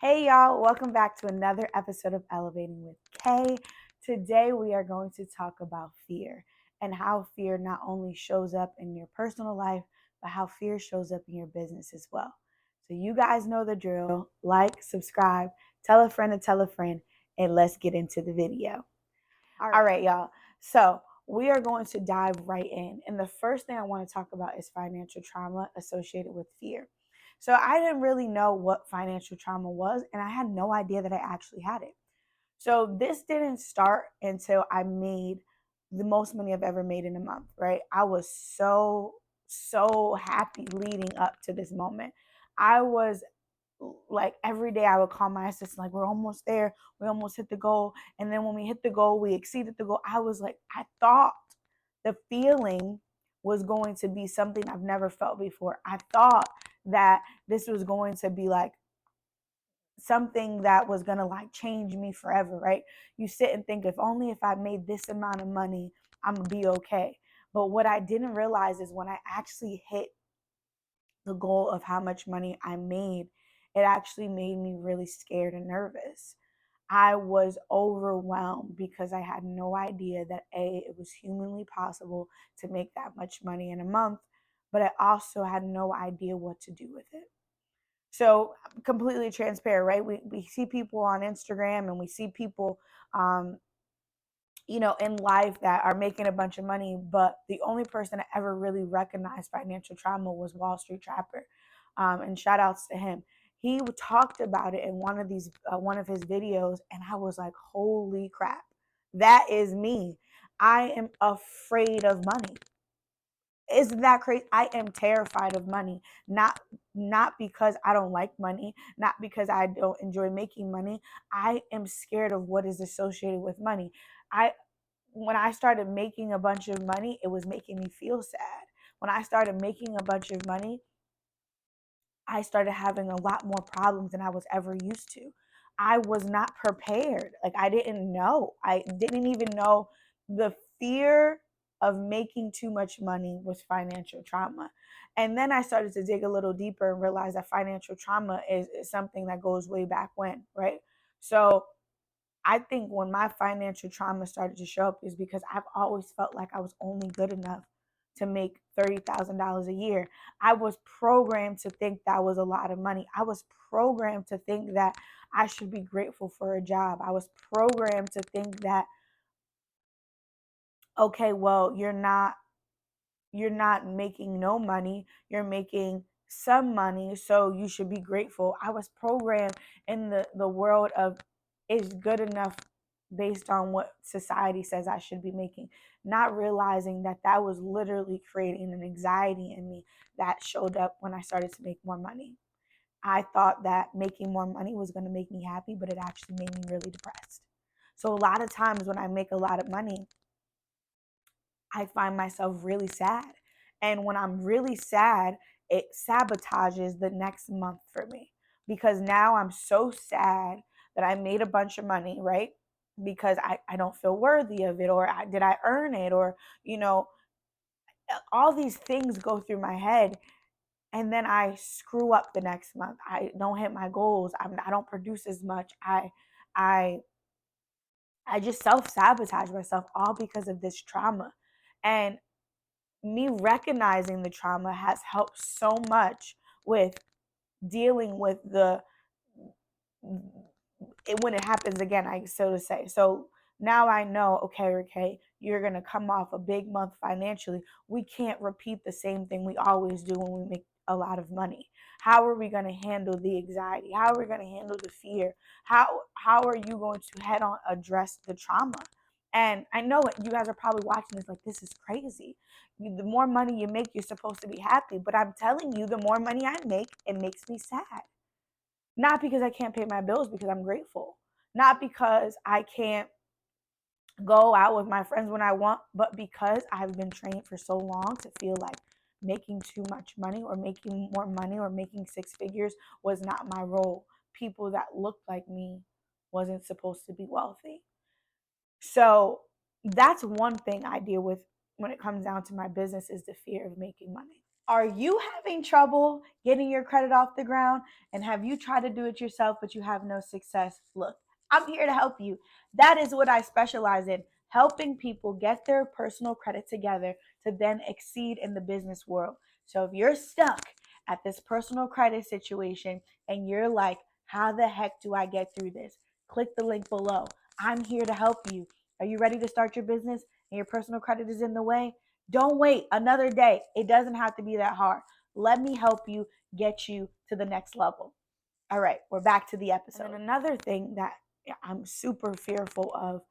Hey y'all, welcome back to another episode of Elevating with Kay. Today we are going to talk about fear and how fear not only shows up in your personal life, but how fear shows up in your business as well. So you guys know the drill. Like, subscribe, tell a friend to tell a friend, and let's get into the video. All right, y'all. So we are going to dive right in. And the first thing I want to talk about is financial trauma associated with fear. So I didn't really know what financial trauma was, and I had no idea that I actually had it. So this didn't start until I made the most money I've ever made in a month, right? I was so happy leading up to this moment. I was like every day I would call my assistant, like, we're almost there. We almost hit the goal. And then when we hit the goal, we exceeded the goal. I was like, I thought the feeling was going to be something I've never felt before. I thought that this was going to be like something that was going to like change me forever, right? You sit and think, if I made this amount of money, I'm going to be okay. But what I didn't realize is when I actually hit the goal of how much money I made, it actually made me really scared and nervous. I was overwhelmed because I had no idea that it was humanly possible to make that much money in a month, but I also had no idea what to do with it. So completely transparent, right? We see people on Instagram and we see people, in life that are making a bunch of money, but the only person that ever really recognized financial trauma was Wall Street Trapper. And shout outs to him. He talked about it in one of his videos, and I was like, holy crap, that is me. I am afraid of money. Isn't that crazy? I am terrified of money. Not because I don't like money, not because I don't enjoy making money. I am scared of what is associated with money. I When I started making a bunch of money, it was making me feel sad. When I started making a bunch of money, I started having a lot more problems than I was ever used to. I was not prepared. Like, I didn't know. I didn't even know the fear of making too much money was financial trauma. And then I started to dig a little deeper and realize that financial trauma is something that goes way back when, right? So I think when my financial trauma started to show up is because I've always felt like I was only good enough to make $30,000 a year. I was programmed to think that was a lot of money. I was programmed to think that I should be grateful for a job. I was programmed to think that, okay, well, you're not making no money, you're making some money, so you should be grateful. I was programmed in the world of is good enough based on what society says I should be making, not realizing that that was literally creating an anxiety in me that showed up when I started to make more money. I thought that making more money was going to make me happy, but it actually made me really depressed. So a lot of times when I make a lot of money, I find myself really sad. And when I'm really sad, it sabotages the next month for me because now I'm so sad that I made a bunch of money, right? Because I don't feel worthy of it, or did I earn it, or, all these things go through my head. And then I screw up the next month. I don't hit my goals. I don't produce as much. I I just self sabotage myself all because of this trauma. And me recognizing the trauma has helped so much with dealing with when it happens again, I so to say. So now I know, okay, you're going to come off a big month financially. We can't repeat the same thing we always do when we make a lot of money. How are we going to handle the anxiety? How are we going to handle the fear? How are you going to head on address the trauma? And I know you guys are probably watching this like, this is crazy. The more money you make, you're supposed to be happy. But I'm telling you, the more money I make, it makes me sad. Not because I can't pay my bills, because I'm grateful. Not because I can't go out with my friends when I want, but because I've been trained for so long to feel like making too much money or making more money or making six figures was not my role. People that looked like me wasn't supposed to be wealthy. So that's one thing I deal with when it comes down to my business, is the fear of making money. Are you having trouble getting your credit off the ground? And have you tried to do it yourself, but you have no success? Look, I'm here to help you. That is what I specialize in, helping people get their personal credit together to then exceed in the business world. So if you're stuck at this personal credit situation and you're like, how the heck do I get through this? Click the link below. I'm here to help you. Are you ready to start your business and your personal credit is in the way? Don't wait another day. It doesn't have to be that hard. Let me help you get you to the next level. All right, we're back to the episode. And then another thing that I'm super fearful of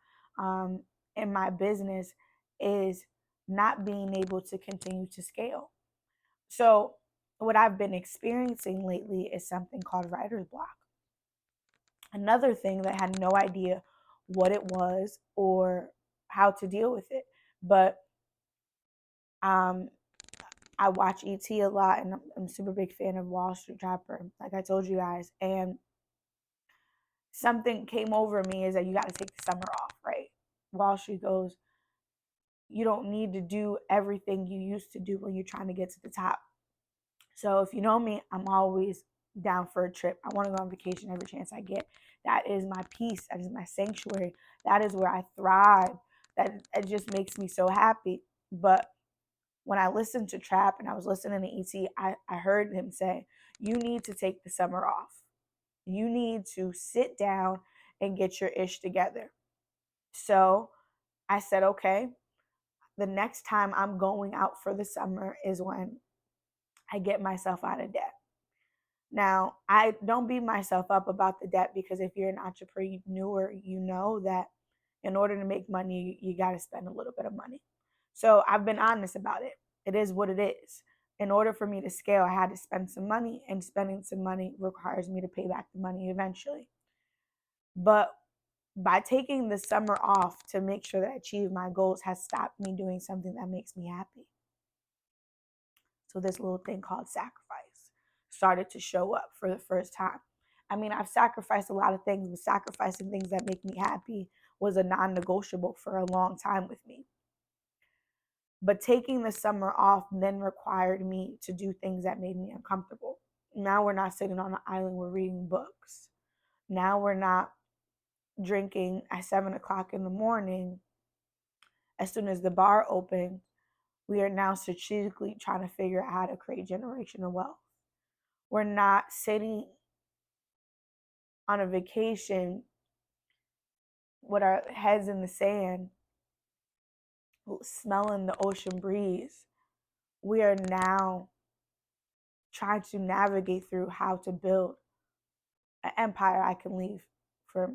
in my business is not being able to continue to scale. So, what I've been experiencing lately is something called writer's block. Another thing that I had no idea what it was or how to deal with it. But um, I watch ET a lot, and I'm a super big fan of Wall Street Trapper, like I told you guys. And something came over me is that you got to take the summer off, right? Wall Street goes, you don't need to do everything you used to do when you're trying to get to the top. So if you know me, I'm always down for a trip. I want to go on vacation every chance I get. That is my peace. That is my sanctuary. That is where I thrive. That it just makes me so happy. But when I listened to Trap and I was listening to ET, I heard him say, you need to take the summer off. You need to sit down and get your ish together. So I said, okay, the next time I'm going out for the summer is when I get myself out of debt. Now, I don't beat myself up about the debt, because if you're an entrepreneur, you know that in order to make money, you got to spend a little bit of money. So I've been honest about it. It is what it is. In order for me to scale, I had to spend some money, and spending some money requires me to pay back the money eventually. But by taking the summer off to make sure that I achieve my goals has stopped me doing something that makes me happy. So this little thing called sacrifice started to show up for the first time. I mean, I've sacrificed a lot of things, but sacrificing things that make me happy was a non-negotiable for a long time with me. But taking the summer off then required me to do things that made me uncomfortable. Now we're not sitting on an island, we're reading books. Now we're not drinking at 7 o'clock in the morning. As soon as the bar opens, we are now strategically trying to figure out how to create generational wealth. We're not sitting on a vacation with our heads in the sand, smelling the ocean breeze. We are now trying to navigate through how to build an empire I can leave for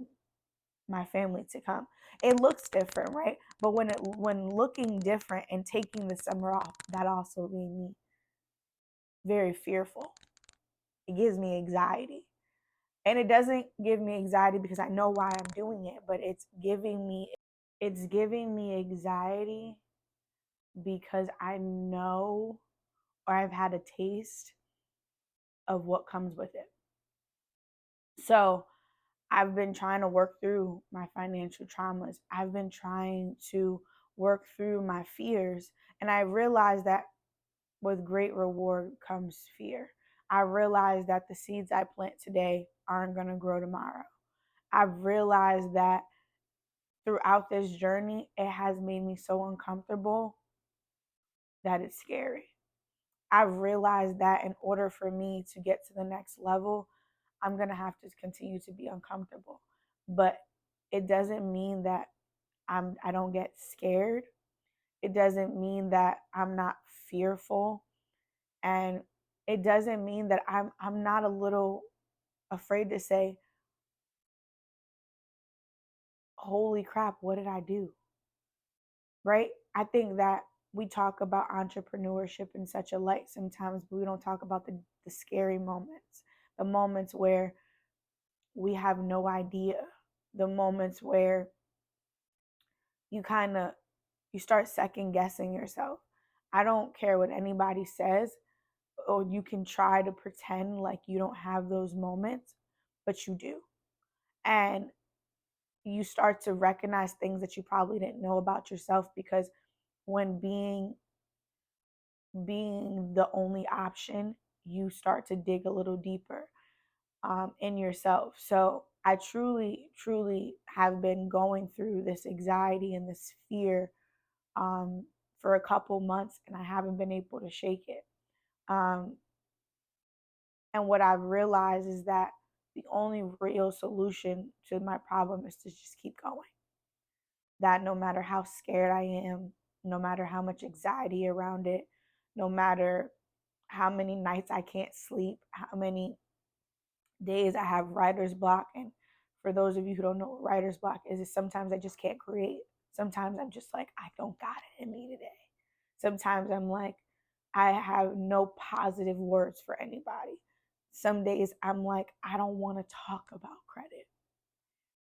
my family to come. It looks different, right? But when looking different and taking the summer off, that also made me very fearful. It gives me anxiety. And it doesn't give me anxiety because I know why I'm doing it, but it's giving me anxiety because I know, or I've had a taste of what comes with it. So I've been trying to work through my financial traumas. I've been trying to work through my fears. And I realized that with great reward comes fear. I realized that the seeds I plant today aren't going to grow tomorrow. I've realized that throughout this journey, it has made me so uncomfortable that it's scary. I've realized that in order for me to get to the next level, I'm going to have to continue to be uncomfortable. But it doesn't mean that I don't get scared. It doesn't mean that I'm not fearful. And it doesn't mean that I'm not a little afraid to say, holy crap, what did I do? Right? I think that we talk about entrepreneurship in such a light sometimes, but we don't talk about the scary moments, the moments where we have no idea, the moments where you you start second guessing yourself. I don't care what anybody says, or you can try to pretend like you don't have those moments, but you do. And you start to recognize things that you probably didn't know about yourself, because when being being the only option, you start to dig a little deeper in yourself. So I truly, truly have been going through this anxiety and this fear for a couple months, and I haven't been able to shake it. And what I've realized is that the only real solution to my problem is to just keep going. That no matter how scared I am, no matter how much anxiety around it, no matter how many nights I can't sleep, how many days I have writer's block. And for those of you who don't know what writer's block is sometimes I just can't create. Sometimes I'm just like, I don't got it in me today. Sometimes I'm like, I have no positive words for anybody. Some days I'm like, I don't want to talk about credit.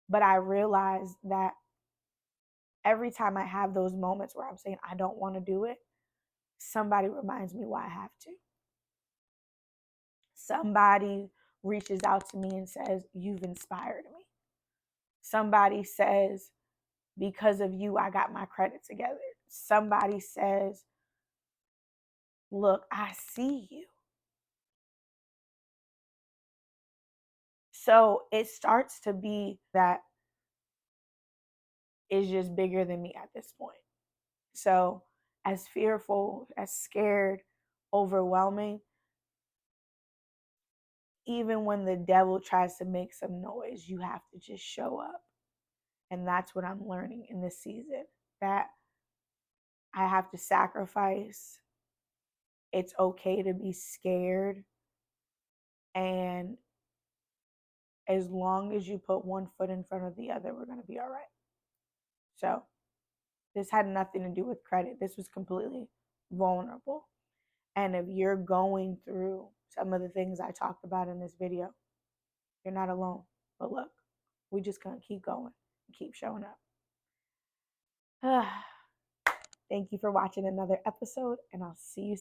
But I realize that every time I have those moments where I'm saying I don't want to do it, somebody reminds me why I have to. Somebody reaches out to me and says, you've inspired me. Somebody says, because of you, I got my credit together. Somebody says, look, I see you. So it starts to be that is just bigger than me at this point. So as fearful, as scared, overwhelming, even when the devil tries to make some noise, you have to just show up. And that's what I'm learning in this season, that I have to sacrifice. It's okay to be scared. And as long as you put one foot in front of the other, we're going to be all right. So this had nothing to do with credit. This was completely vulnerable. And if you're going through some of the things I talked about in this video, you're not alone. But look, we just going to keep going and keep showing up. Thank you for watching another episode, and I'll see you